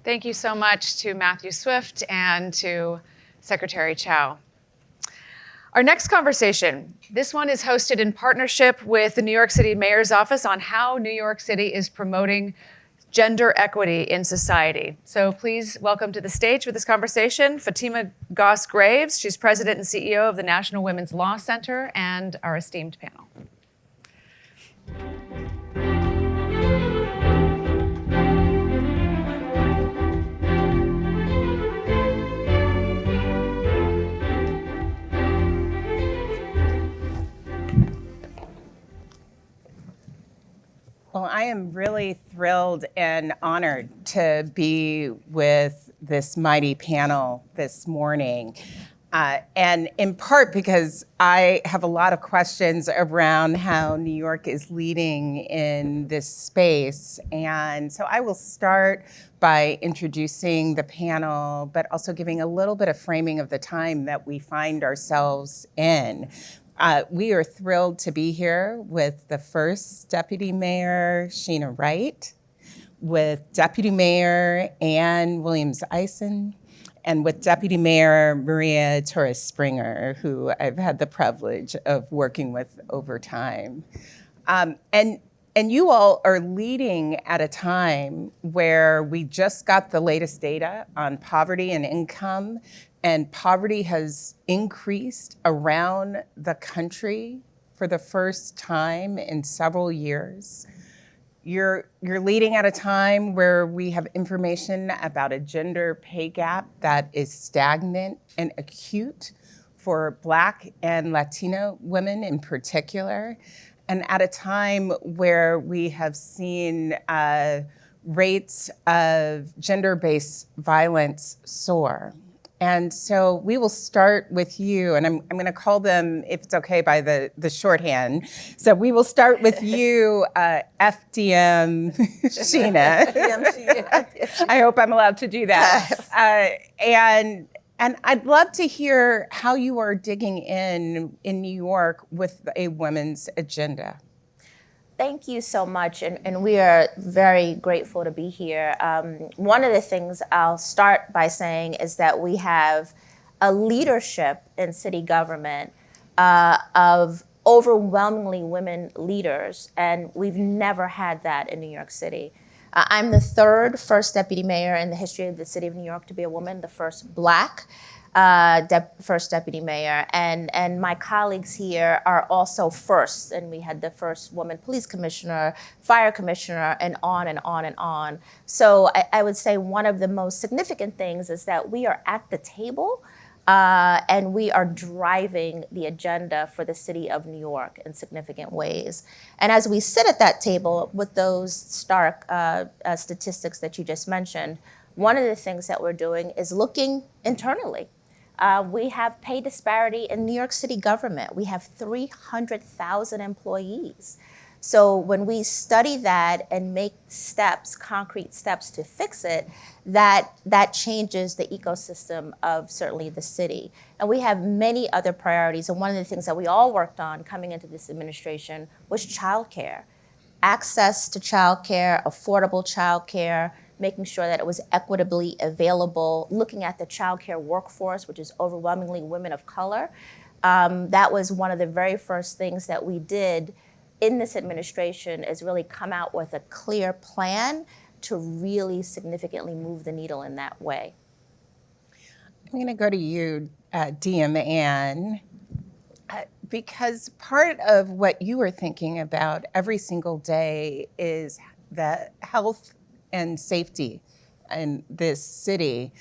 Thank you so much to Matthew Swift and to Secretary Chow. Our next conversation, this one is hosted in partnership with the New York City Mayor's Office on how New York City is promoting gender equity in society. So please welcome to the stage with this conversation, Fatima Goss Graves. She's president and CEO of the National Women's Law Center, and our esteemed panel. Well, I am really thrilled and honored to be with this mighty panel this morning. And in part because I have a lot of questions around how New York is leading in this space. And so I will start by introducing the panel, but also giving a little bit of framing of the time that we find ourselves in. We are thrilled to be here with the first Deputy Mayor, Sheena Wright, with Deputy Mayor Ann Williams-Isom, and with Deputy Mayor Maria Torres-Springer, who I've had the privilege of working with over time. And you all are leading at a time where we just got the latest data on poverty and income, and poverty has increased around the country for the first time in several years. You're leading at a time where we have information about a gender pay gap that is stagnant and acute for Black and Latino women in particular, and at a time where we have seen rates of gender-based violence soar. And so we will start with you, and I'm going to call them, if it's okay, by the shorthand. So we will start with you, FDM Sheena. I hope I'm allowed to do that. And I'd love to hear how you are digging in New York with a women's agenda. Thank you so much, and we are very grateful to be here. One of the things I'll start by saying is that we have a leadership in city government of overwhelmingly women leaders, and we've never had that in New York City. I'm the first deputy mayor in the history of the city of New York to be a woman, the first Black first deputy mayor, and my colleagues here are also firsts, and we had the first woman police commissioner, fire commissioner, and on and on and on. So I would say one of the most significant things is that we are at the table and we are driving the agenda for the city of New York in significant ways. And as we sit at that table with those stark statistics that you just mentioned, one of the things that we're doing is looking internally. We have pay disparity in New York City government. We have 300,000 employees. So when we study that and make steps, concrete steps to fix it, that changes the ecosystem of certainly the city. And we have many other priorities. And one of the things that we all worked on coming into this administration was childcare. Access to childcare, affordable childcare, making sure that it was equitably available, looking at the childcare workforce, which is overwhelmingly women of color. That was one of the very first things that we did in this administration, is really come out with a clear plan to really significantly move the needle in that way. I'm going to go to you, DM Ann, because part of what you are thinking about every single day is the health and safety in this city.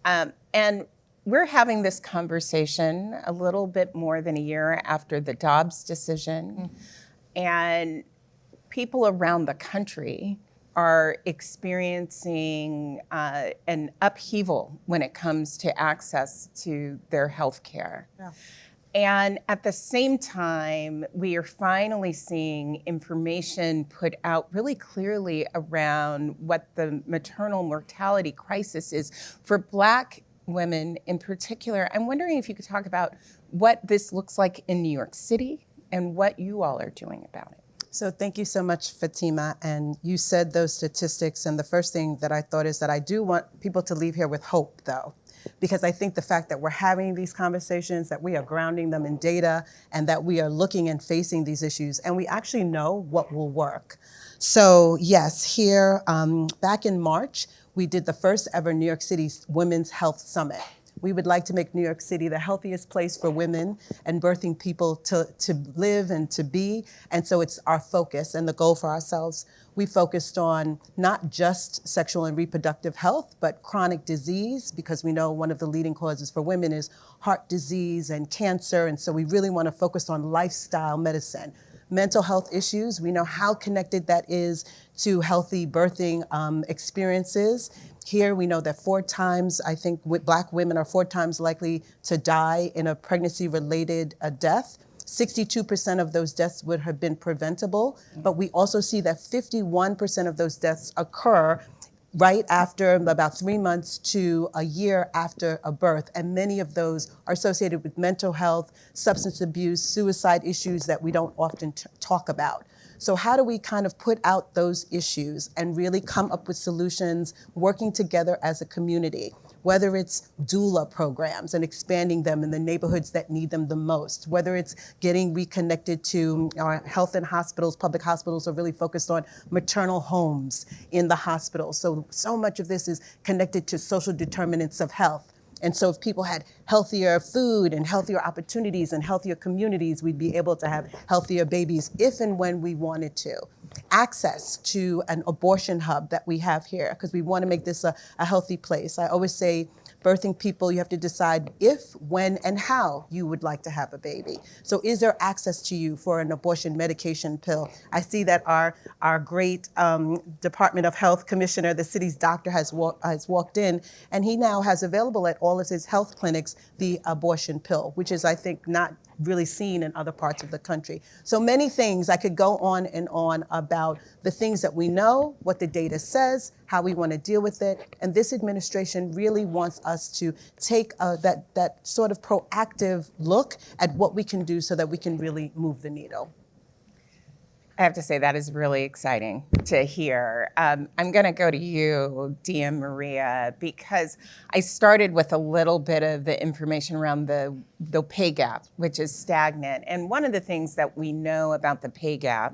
And we're having this conversation a little bit more than a year after the Dobbs decision. And people around the country are experiencing an upheaval when it comes to access to their health care. Yeah. And at the same time, we are finally seeing information put out really clearly around what the maternal mortality crisis is for Black women in particular. I'm wondering if you could talk about what this looks like in New York City and what you all are doing about it. So thank you so much, Fatima. And you said those statistics, and the first thing that I thought is that I do want people to leave here with hope, though, because I think the fact that we're having these conversations, that we are grounding them in data, and that we are looking and facing these issues, and we actually know what will work. So yes, here, back in March, we did the first ever New York City Women's Health Summit. We would like to make New York City the healthiest place for women and birthing people to live and to be. And so it's our focus and the goal for ourselves. We focused on not just sexual and reproductive health, but chronic disease, because we know one of the leading causes for women is heart disease and cancer. And so we really want to focus on lifestyle medicine. Mental health issues, we know how connected that is to healthy birthing experiences. Here we know that 4 times, I think Black women are 4 times likely to die in a pregnancy-related death. 62% of those deaths would have been preventable, but we also see that 51% of those deaths occur right after about 3 months to a year after a birth. And many of those are associated with mental health, substance abuse, suicide issues that we don't often talk about. So how do we kind of put out those issues and really come up with solutions, working together as a community? Whether it's doula programs and expanding them in the neighborhoods that need them the most, whether it's getting reconnected to our health and hospitals. Public hospitals are really focused on maternal homes in the hospital. So much of this is connected to social determinants of health. And so if people had healthier food and healthier opportunities and healthier communities, we'd be able to have healthier babies if and when we wanted to. Access to an abortion hub that we have here, because we want to make this a healthy place. I always say, birthing people, you have to decide if, when, and how you would like to have a baby. So is there access to you for an abortion medication pill? I see that our great Department of Health Commissioner, the city's doctor, has walked in, and he now has available at all of his health clinics the abortion pill, which is, I think, not really seen in other parts of the country. So many things. I could go on and on about the things that we know, what the data says, how we want to deal with it. And this administration really wants us to take that sort of proactive look at what we can do so that we can really move the needle. I have to say that is really exciting to hear. I'm going to go to you, Dia Maria, because I started with a little bit of the information around the pay gap, which is stagnant. And one of the things that we know about the pay gap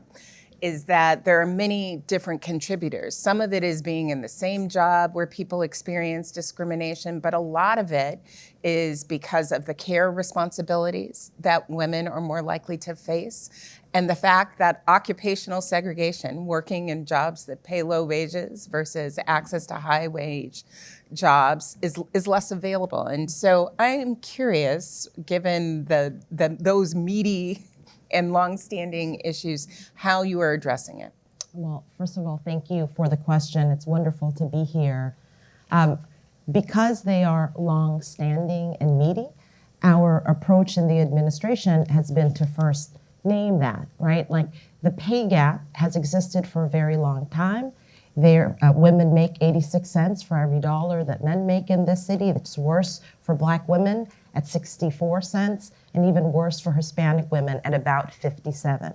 is that there are many different contributors. Some of it is being in the same job where people experience discrimination, but a lot of it is because of the care responsibilities that women are more likely to face, and the fact that occupational segregation, working in jobs that pay low wages versus access to high wage jobs, is less available. And so I'm curious, given those meaty and longstanding issues, how you are addressing it. Well, first of all, thank you for the question. It's wonderful to be here. Because they are long-standing and meaty, our approach in the administration has been to first name that, right? Like, the pay gap has existed for a very long time. Women make 86 cents for every dollar that men make in this city. It's worse for Black women at 64 cents, and even worse for Hispanic women at about 57.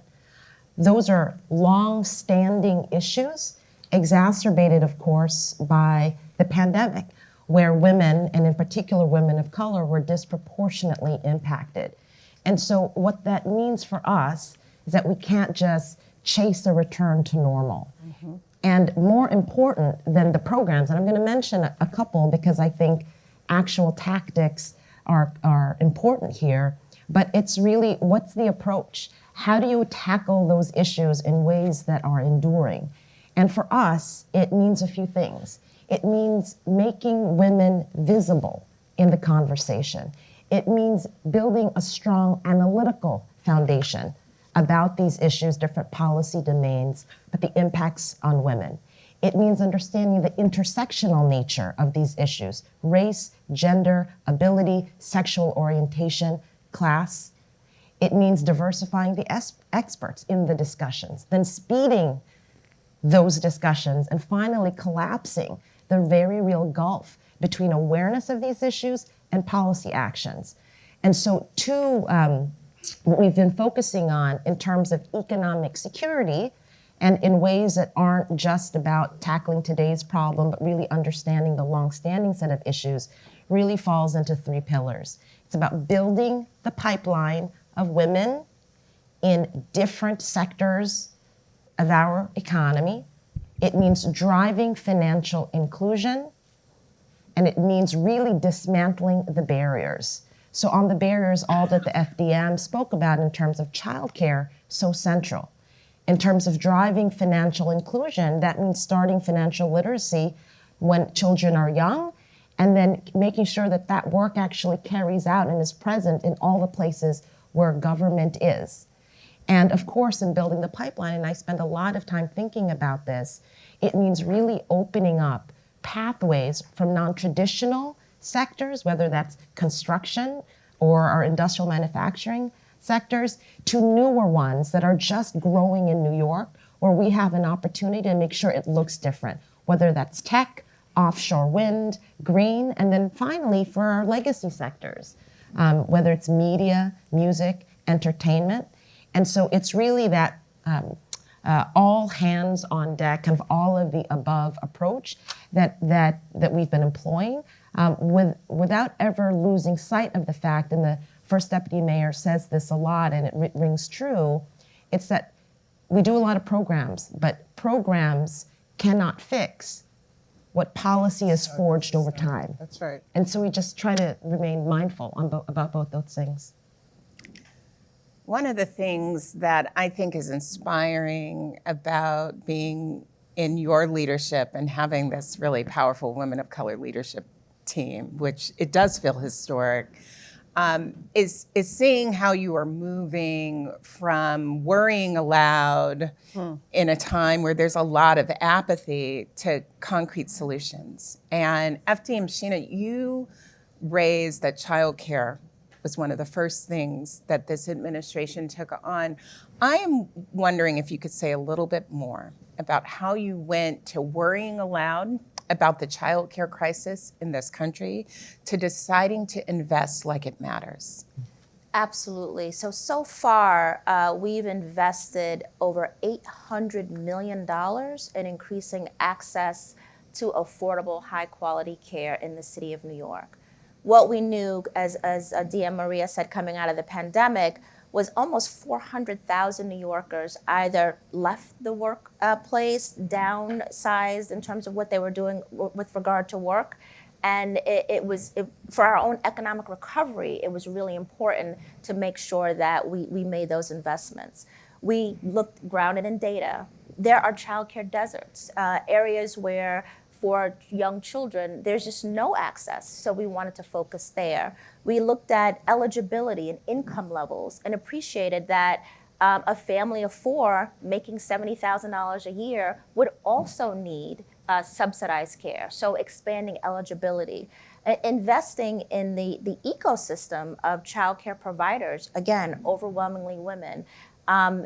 Those are long-standing issues, exacerbated, of course, by the pandemic, where women, and in particular women of color, were disproportionately impacted. And so what that means for us is that we can't just chase a return to normal. Mm-hmm. And more important than the programs, and I'm going to mention a couple because I think actual tactics are important here, but it's really, what's the approach? How do you tackle those issues in ways that are enduring? And for us, it means a few things. It means making women visible in the conversation. It means building a strong analytical foundation about these issues, different policy domains, but the impacts on women. It means understanding the intersectional nature of these issues: race, gender, ability, sexual orientation, class. It means diversifying the experts in the discussions, then speeding those discussions, and finally collapsing the very real gulf between awareness of these issues and policy actions. And so two what we've been focusing on in terms of economic security and in ways that aren't just about tackling today's problem, but really understanding the long-standing set of issues, really falls into 3 pillars. It's about building the pipeline of women in different sectors of our economy. It means driving financial inclusion, and it means really dismantling the barriers. So on the barriers, all that the FDM spoke about in terms of childcare, so central. In terms of driving financial inclusion, that means starting financial literacy when children are young, and then making sure that that work actually carries out and is present in all the places where government is. And of course, in building the pipeline, and I spend a lot of time thinking about this, it means really opening up pathways from non-traditional sectors, whether that's construction or our industrial manufacturing sectors, to newer ones that are just growing in New York, where we have an opportunity to make sure it looks different, whether that's tech, offshore wind, green, and then finally for our legacy sectors, whether it's media, music, entertainment. And so it's really that all hands on deck, kind of all of the above approach that we've been employing, without ever losing sight of the fact, and the first deputy mayor says this a lot, and it rings true, it's that we do a lot of programs, but programs cannot fix what policy is forged over time. That's right. And so we just try to remain mindful about both those things. One of the things that I think is inspiring about being in your leadership and having this really powerful Women of Color leadership team, which it does feel historic, is seeing how you are moving from worrying aloud in a time where there's a lot of apathy to concrete solutions. And FDM Sheena, you raised that childcare was one of the first things that this administration took on. I am wondering if you could say a little bit more about how you went to worrying aloud about the child care crisis in this country to deciding to invest like it matters. Absolutely. So far, we've invested over $800 million in increasing access to affordable, high-quality care in the city of New York. What we knew, as DM Maria said, coming out of the pandemic, was almost 400,000 New Yorkers either left the workplace, downsized in terms of what they were doing with regard to work. And for our own economic recovery, it was really important to make sure that we made those investments. We looked grounded in data. There are childcare deserts, areas where for young children, there's just no access, so we wanted to focus there. We looked at eligibility and income levels and appreciated that a family of 4 making $70,000 a year would also need subsidized care, so expanding eligibility. Investing in the ecosystem of childcare providers, again, overwhelmingly women,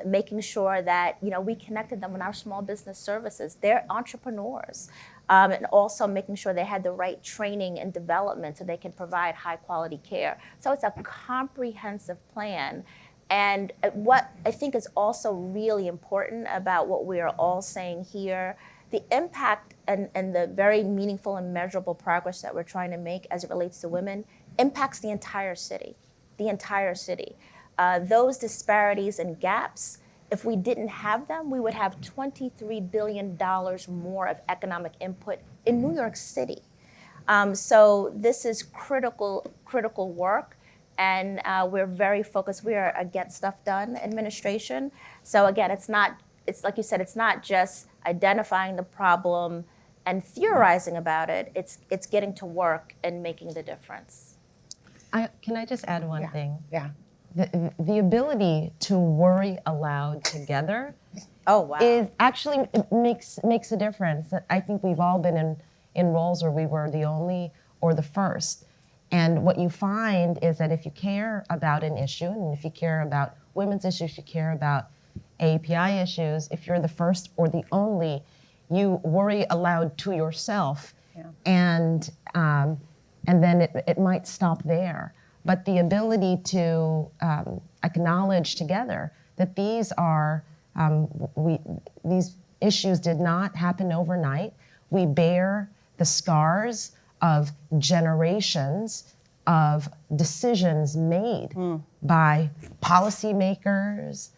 making sure that we connected them with our small business services. They're entrepreneurs. And also making sure they had the right training and development so they can provide high quality care. So it's a comprehensive plan. And what I think is also really important about what we are all saying here, the impact and the very meaningful and measurable progress that we're trying to make as it relates to women impacts the entire city, Those disparities and gaps, if we didn't have them, we would have $23 billion more of economic input in New York City. So this is critical work, and we're very focused. We are a get stuff done administration. So again, it's like you said, it's not just identifying the problem and theorizing about it. It's getting to work and making the difference. Can I just add one thing? Yeah. The ability to worry aloud together is actually makes a difference. I think we've all been in roles where we were the only or the first. And what you find is that if you care about an issue, and if you care about women's issues, you care about API issues, if you're the first or the only, you worry aloud to yourself, and then it might stop there. but the ability to acknowledge together that these issues did not happen overnight. We bear the scars of generations of decisions made by policymakers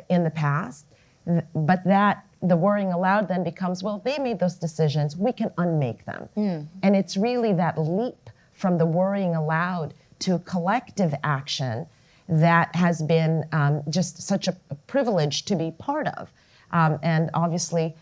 in the past, but that the worrying aloud then becomes, well, they made those decisions, we can unmake them. And it's really that leap from the worrying aloud to collective action that has been just such a privilege to be part of. And obviously,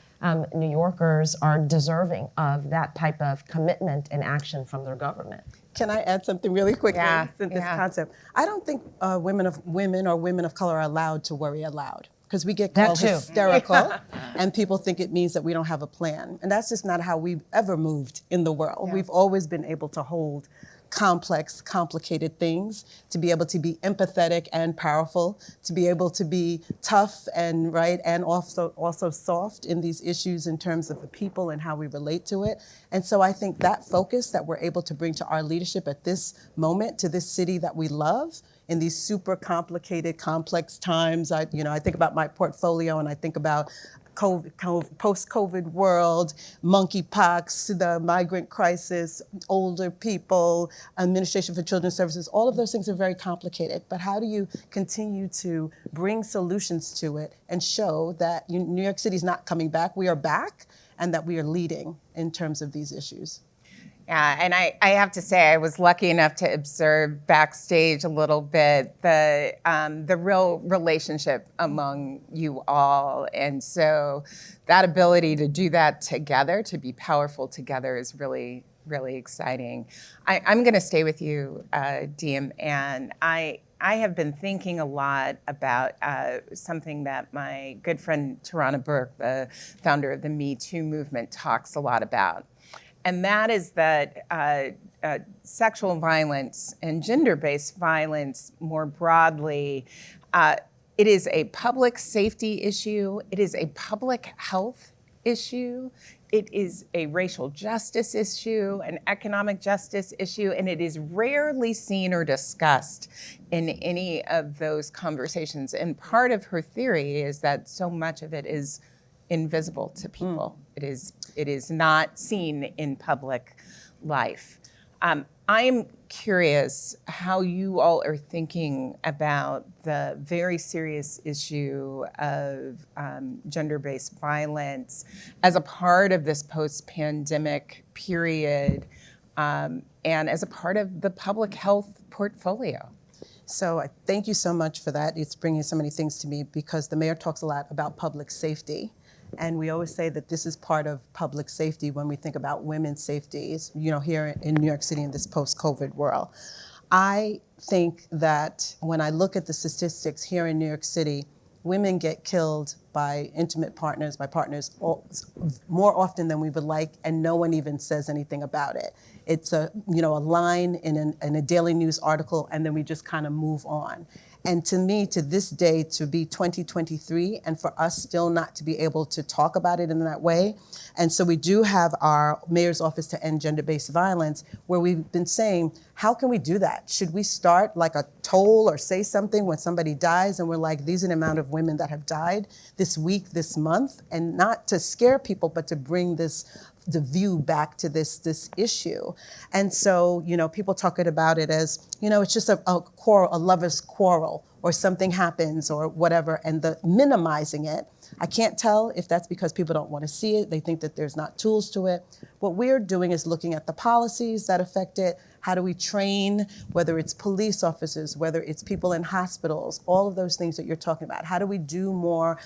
New Yorkers are deserving of that type of commitment and action from their government. Can I add something really quickly Yeah, to this yeah. concept? I don't think women or women of color are allowed to worry aloud, because we get That called too. hysterical and people think it means that we don't have a plan. And that's just not how we've ever moved in the world. We've always been able to hold complex, complicated things, to be able to be empathetic and powerful, to be able to be tough and right and also soft in these issues in terms of the people and how we relate to it. And so I think that focus that we're able to bring to our leadership at this moment, to this city that we love, in these super complicated, complex times. I think about my portfolio and I think about post-COVID world, monkeypox, the migrant crisis, older people, Administration for Children's Services, all of those things are very complicated. But how do you continue to bring solutions to it and show that New York City is not coming back, we are back, and that we are leading in terms of these issues? Yeah, and I have to say I was lucky enough to observe backstage a little bit the real relationship among you all, and so that ability to do that together, to be powerful together, is really, really exciting. I'm going to stay with you, Diem, and I have been thinking a lot about something that my good friend Tarana Burke, the founder of the Me Too movement, talks a lot about. And that is that sexual violence and gender-based violence more broadly, it is a public safety issue, it is a public health issue, it is a racial justice issue, an economic justice issue, and it is rarely seen or discussed in any of those conversations. And part of her theory is that so much of it is invisible to people. It is not seen in public life. I'm curious how you all are thinking about the very serious issue of gender-based violence as a part of this post-pandemic period, and as a part of the public health portfolio. So thank you so much for that. It's bringing so many things to me, because the mayor talks a lot about public safety. And we always say that this is part of public safety when we think about women's safety, here in New York City in this post-COVID world. I think that when I look at the statistics here in New York City, women get killed by intimate partners, by partners more often than we would like, and no one even says anything about it. It's a line in a daily news article, and then we just kind of move on. And to me, to this day, to be 2023, and for us still not to be able to talk about it in that way. And so we do have our Mayor's Office to End Gender-Based Violence, where we've been saying, how can we do that? Should we start like a toll or say something when somebody dies, and we're like, these are the amount of women that have died this week, this month, and not to scare people, but to bring the view back to this issue. And so, people talk about it as, it's just a quarrel, a lover's quarrel, or something happens or whatever, and the minimizing it. I can't tell if that's because people don't want to see it. They think that there's not tools to it. What we're doing is looking at the policies that affect it. How do we train, whether it's police officers, whether it's people in hospitals, all of those things that you're talking about. How do we do more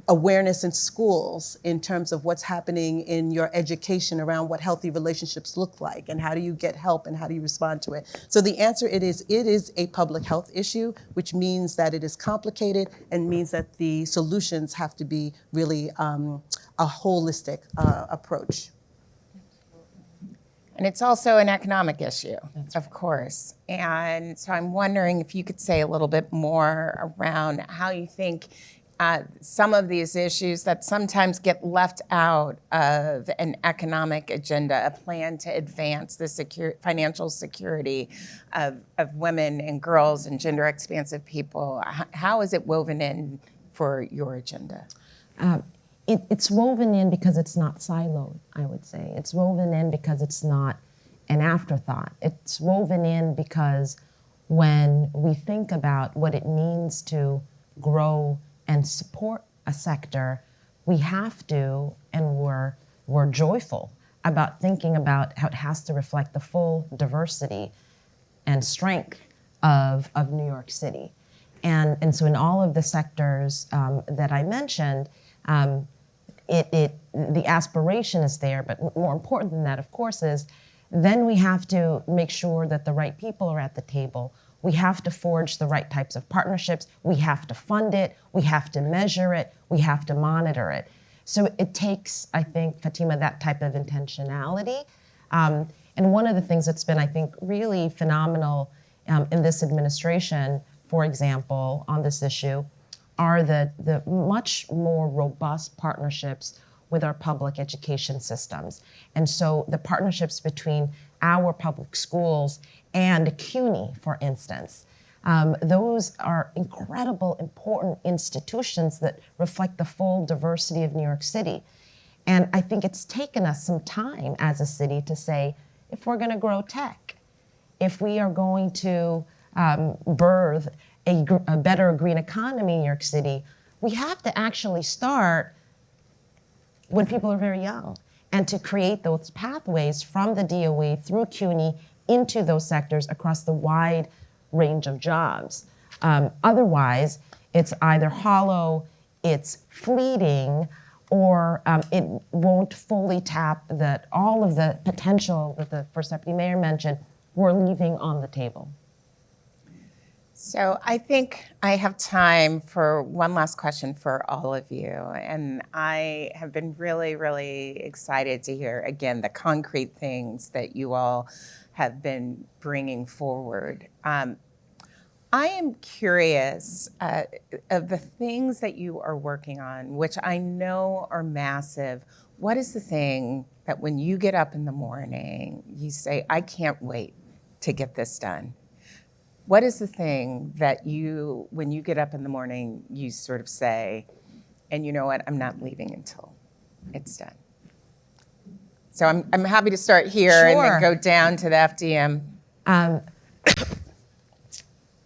awareness in schools in terms of what's happening in your education around what healthy relationships look like, and how do you get help and how do you respond to it? So the answer, it is a public health issue, which means that it is complicated and means that the solutions have to be really a holistic approach. And it's also an economic issue, of course. And so I'm wondering if you could say a little bit more around how you think some of these issues that sometimes get left out of an economic agenda, a plan to advance the financial security of women and girls and gender expansive people. How is it woven in for your agenda? It's woven in because it's not siloed, I would say. It's woven in because it's not an afterthought. It's woven in because when we think about what it means to grow and support a sector, we have to, and we're joyful about thinking about how it has to reflect the full diversity and strength of New York City. And so in all of the sectors that I mentioned, the aspiration is there, but more important than that, of course, is then we have to make sure that the right people are at the table. We have to forge the right types of partnerships. We have to fund it. We have to measure it. We have to monitor it. So it takes, I think, Fatima, that type of intentionality. And one of the things that's been, I think, really phenomenal in this administration, for example, on this issue, are the much more robust partnerships with our public education systems. And so the partnerships between our public schools and CUNY, for instance. Those are incredible, important institutions that reflect the full diversity of New York City. And I think it's taken us some time as a city to say, if we're gonna grow tech, if we are going to birth a better green economy in New York City, we have to actually start when people are very young and to create those pathways from the DOE through CUNY into those sectors across the wide range of jobs. Otherwise, it's either hollow, it's fleeting, or it won't fully tap all of the potential that the First Deputy Mayor mentioned we're leaving on the table. So I think I have time for one last question for all of you. And I have been really, really excited to hear, again, the concrete things that you all have been bringing forward. I am curious of the things that you are working on, which I know are massive. What is the thing that when you get up in the morning, you say, I can't wait to get this done? What is the thing that you, when you get up in the morning, you sort of say, and you know what, I'm not leaving until it's done? So I'm happy to start here and then go down to the FDM.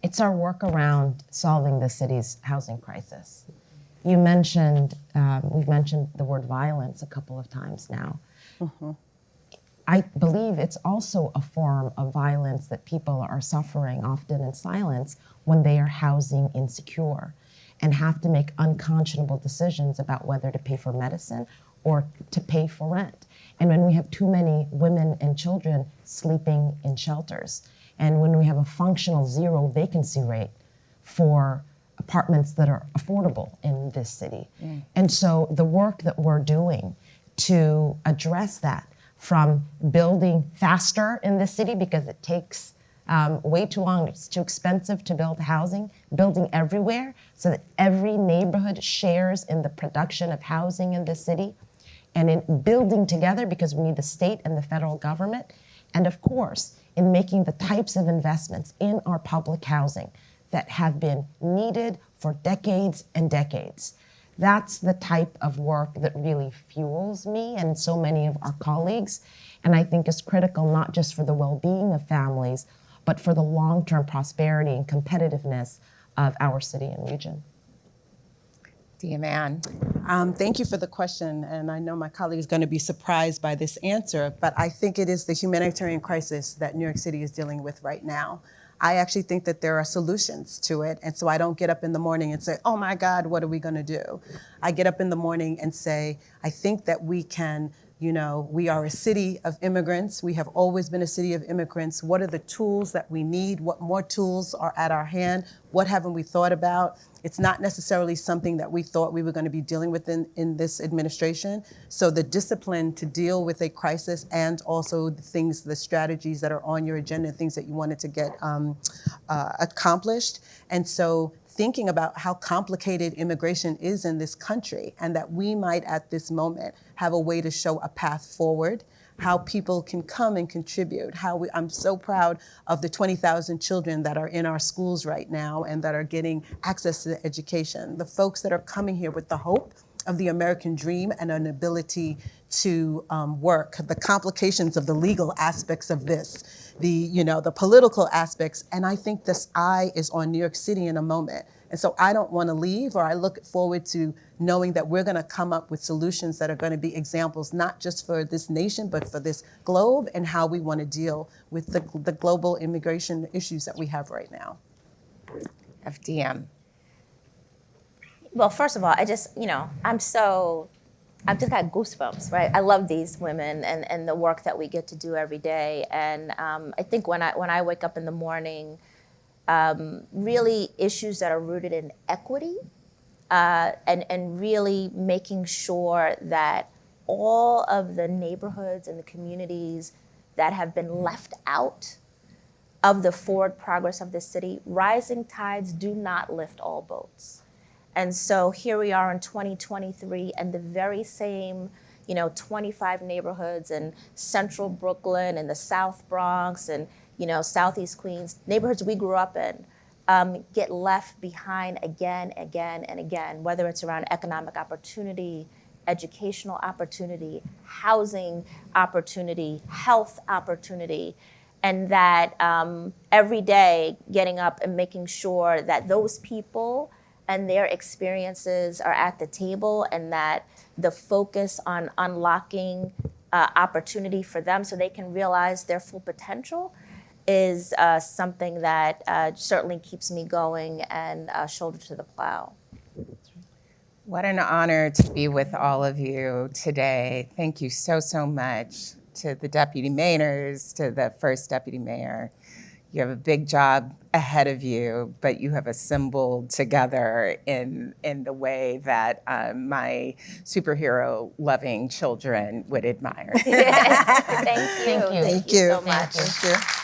It's our work around solving the city's housing crisis. You mentioned, we've mentioned the word violence a couple of times now. Mm-hmm. I believe it's also a form of violence that people are suffering, often in silence, when they are housing insecure and have to make unconscionable decisions about whether to pay for medicine or to pay for rent. And when we have too many women and children sleeping in shelters, and when we have a functional zero vacancy rate for apartments that are affordable in this city. Mm. And so the work that we're doing to address that, from building faster in this city because it takes way too long, it's too expensive to build housing, building everywhere so that every neighborhood shares in the production of housing in this city, and in building together because we need the state and the federal government, and of course, in making the types of investments in our public housing that have been needed for decades and decades. That's the type of work that really fuels me and so many of our colleagues, and I think is critical not just for the well-being of families, but for the long-term prosperity and competitiveness of our city and region. Diane. Thank you for the question, and I know my colleague is going to be surprised by this answer, but I think it is the humanitarian crisis that New York City is dealing with right now. I actually think that there are solutions to it, and so I don't get up in the morning and say, oh my God, what are we gonna do? I get up in the morning and say, I think that we can, we are a city of immigrants. We have always been a city of immigrants. What are the tools that we need? What more tools are at our hand? What haven't we thought about? It's not necessarily something that we thought we were going to be dealing with in this administration. So the discipline to deal with a crisis and also the strategies that are on your agenda, things that you wanted to get accomplished. And so thinking about how complicated immigration is in this country, and that we might at this moment have a way to show a path forward, how people can come and contribute, I'm so proud of the 20,000 children that are in our schools right now and that are getting access to education, the folks that are coming here with the hope of the American dream and an ability to work, the complications of the legal aspects of this, the political aspects, and I think this eye is on New York City in a moment. And so I don't want to leave, or I look forward to knowing that we're going to come up with solutions that are going to be examples, not just for this nation, but for this globe, and how we want to deal with the global immigration issues that we have right now. FDM. Well, first of all, I've just got goosebumps, right? I love these women and the work that we get to do every day. And I think when I wake up in the morning, really issues that are rooted in equity and really making sure that all of the neighborhoods and the communities that have been left out of the forward progress of the city, rising tides do not lift all boats. And so here we are in 2023, and the very same 25 neighborhoods in central Brooklyn and the South Bronx and Southeast Queens, neighborhoods we grew up in, get left behind again, and again, whether it's around economic opportunity, educational opportunity, housing opportunity, health opportunity, and that every day getting up and making sure that those people and their experiences are at the table, and that the focus on unlocking opportunity for them so they can realize their full potential is something that certainly keeps me going and shoulder to the plow. What an honor to be with all of you today. Thank you so, so much to the deputy mayors, to the first deputy mayor. You have a big job ahead of you, but you have assembled together in the way that my superhero-loving children would admire. Thank you. Thank you so much. Thank you.